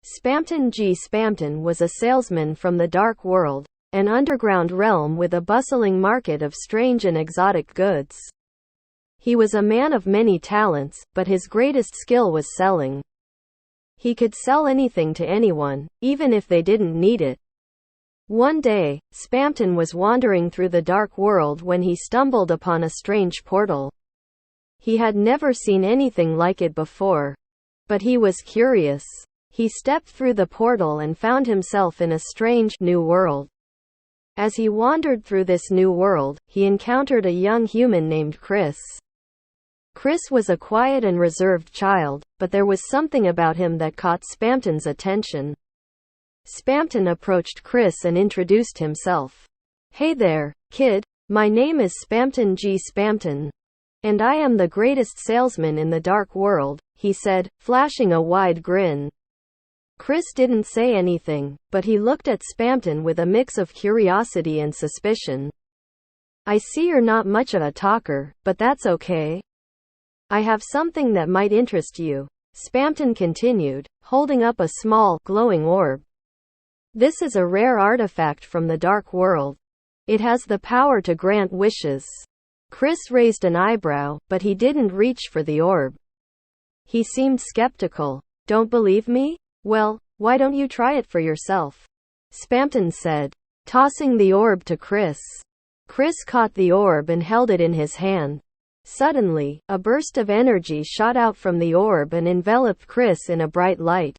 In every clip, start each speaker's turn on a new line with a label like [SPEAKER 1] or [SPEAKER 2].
[SPEAKER 1] Spamton was a salesman from the dark world, an underground realm with a bustling market of strange and exotic goods. He was a man of many talents, but his greatest skill was selling. He could sell anything to anyone, even if they didn't need it. One day, Spamton was wandering through the dark world when he stumbled upon a strange portal. He had never seen anything like it before, but he was curious. He stepped through the portal and found himself in a strange, new world. As he wandered through this new world, he encountered a young human named Chris. Chris was a quiet and reserved child, but there was something about him that caught Spamton's attention. Spamton approached Chris and introduced himself. "Hey there, kid. My name is Spamton, and I am the greatest salesman in the dark world," he said, flashing a wide grin. Chris didn't say anything, but he looked at Spamton with a mix of curiosity and suspicion. "I see you're not much of a talker, but that's okay. I have something that might interest you," Spamton continued, holding up a small, glowing orb. "This is a rare artifact from the dark world. It has the power to grant wishes." Chris raised an eyebrow, but he didn't reach for the orb. He seemed skeptical. "Don't believe me? Well, why don't you try it for yourself?" Spamton said, tossing the orb to Chris. Chris caught the orb and held it in his hand. Suddenly, a burst of energy shot out from the orb and enveloped Chris in a bright light.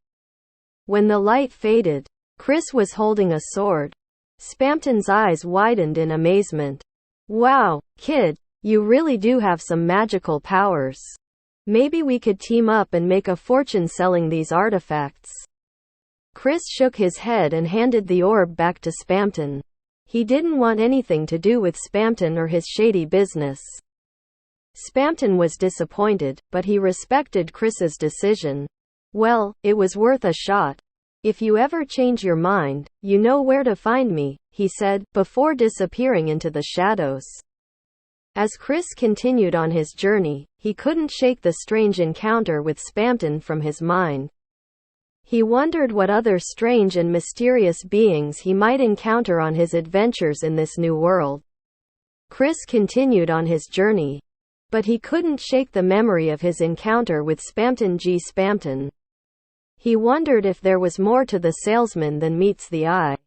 [SPEAKER 1] When the light faded, Chris was holding a sword. Spamton's eyes widened in amazement. "Wow, kid, you really do have some magical powers. Maybe we could team up and make a fortune selling these artifacts." Chris shook his head and handed the orb back to Spamton. He didn't want anything to do with Spamton or his shady business. Spamton was disappointed, but he respected Chris's decision. "Well, it was worth a shot. If you ever change your mind, you know where to find me," he said, before disappearing into the shadows. As Chris continued on his journey, he couldn't shake the strange encounter with Spamton from his mind. He wondered what other strange and mysterious beings he might encounter on his adventures in this new world. Chris continued on his journey, but he couldn't shake the memory of his encounter with Spamton. He wondered if there was more to the salesman than meets the eye.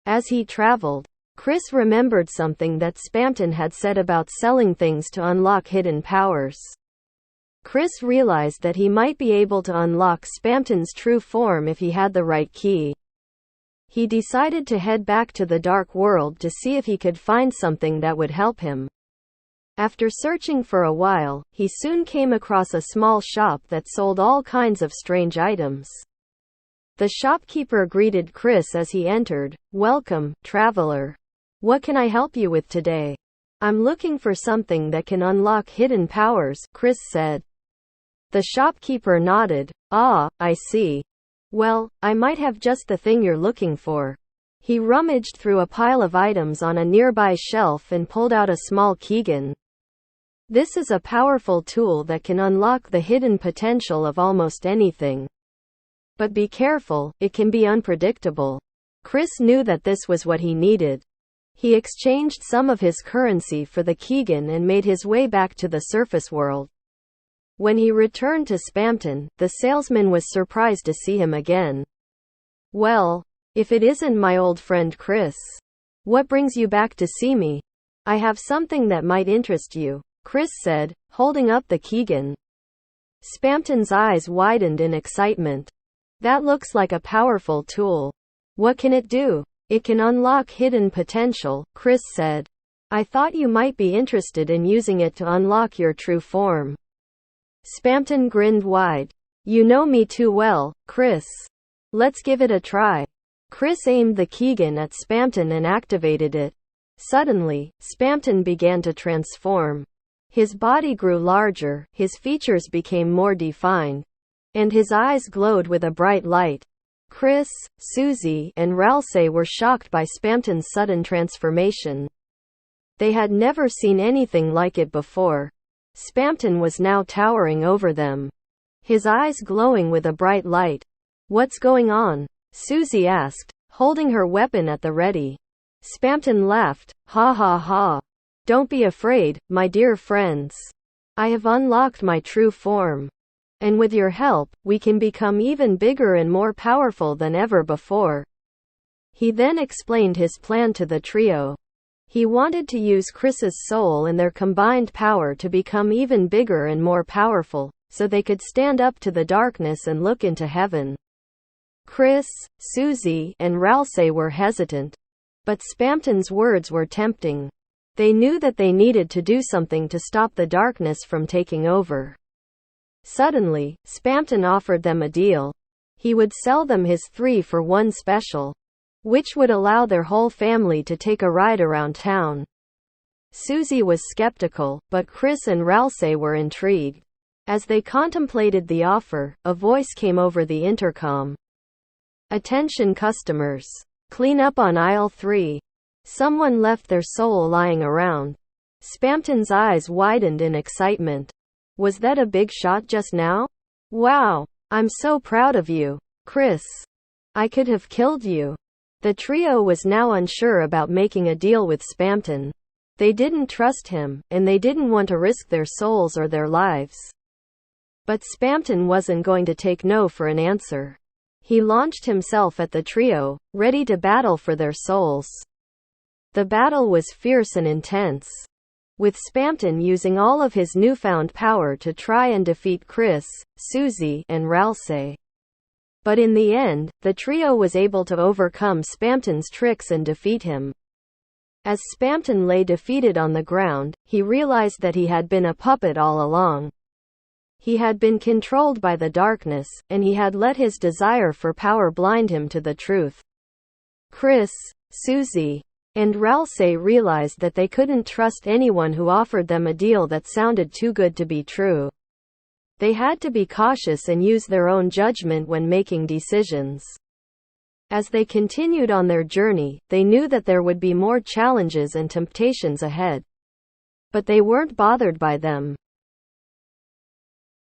[SPEAKER 1] As he traveled, Chris remembered something that Spamton had said about selling things to unlock hidden powers. Chris realized that he might be able to unlock Spamton's true form if he had the right key. He decided to head back to the dark world to see if he could find something that would help him. After searching for a while, he soon came across a small shop that sold all kinds of strange items. The shopkeeper greeted Chris as he entered. "Welcome, traveler. What can I help you with today?" "I'm looking for something that can unlock hidden powers," Chris said. The shopkeeper nodded. "Ah, I see. Well, I might have just the thing you're looking for." He rummaged through a pile of items on a nearby shelf and pulled out a small keygun. "This is a powerful tool that can unlock the hidden potential of almost anything. But be careful, it can be unpredictable." Chris knew that this was what he needed. He exchanged some of his currency for the keygun and made his way back to the surface world. When he returned to Spamton, the salesman was surprised to see him again. "Well, if it isn't my old friend Chris. What brings you back to see me?" "I have something that might interest you," Chris said, holding up the keygun. Spamton's eyes widened in excitement. "That looks like a powerful tool. What can it do?" "It can unlock hidden potential," Chris said. "I thought you might be interested in using it to unlock your true form." Spamton grinned wide. "You know me too well, Chris. Let's give it a try." Chris aimed the keygun at Spamton and activated it. Suddenly, Spamton began to transform. His body grew larger, his features became more defined, and his eyes glowed with a bright light. Chris, Susie, and Ralsei were shocked by Spamton's sudden transformation. They had never seen anything like it before. Spamton was now towering over them, his eyes glowing with a bright light. What's going on? Susie asked, holding her weapon at the ready. Spamton laughed. Ha ha ha. Don't be afraid, my dear friends. I have unlocked my true form. And with your help, we can become even bigger and more powerful than ever before. He then explained his plan to the trio. He wanted to use Chris's soul and their combined power to become even bigger and more powerful, so they could stand up to the darkness and look into heaven. Chris, Susie, and Ralsei were hesitant. But Spamton's words were tempting. They knew that they needed to do something to stop the darkness from taking over. Suddenly, Spamton offered them a deal. He would sell them his 3-for-1 special, which would allow their whole family to take a ride around town. Susie was skeptical, but Chris and Ralsei were intrigued. As they contemplated the offer, a voice came over the intercom. Attention customers. Clean up on aisle 3. Someone left their soul lying around. Spamton's eyes widened in excitement. Was that a big shot just now? Wow! I'm so proud of you, Chris. I could have killed you. The trio was now unsure about making a deal with Spamton. They didn't trust him, and they didn't want to risk their souls or their lives. But Spamton wasn't going to take no for an answer. He launched himself at the trio, ready to battle for their souls. The battle was fierce and intense, with Spamton using all of his newfound power to try and defeat Chris, Susie, and Ralsei. But in the end, the trio was able to overcome Spamton's tricks and defeat him. As Spamton lay defeated on the ground, he realized that he had been a puppet all along. He had been controlled by the darkness, and he had let his desire for power blind him to the truth. Chris, Susie, and Ralsei realized that they couldn't trust anyone who offered them a deal that sounded too good to be true. They had to be cautious and use their own judgment when making decisions. As they continued on their journey, they knew that there would be more challenges and temptations ahead. But they weren't bothered by them.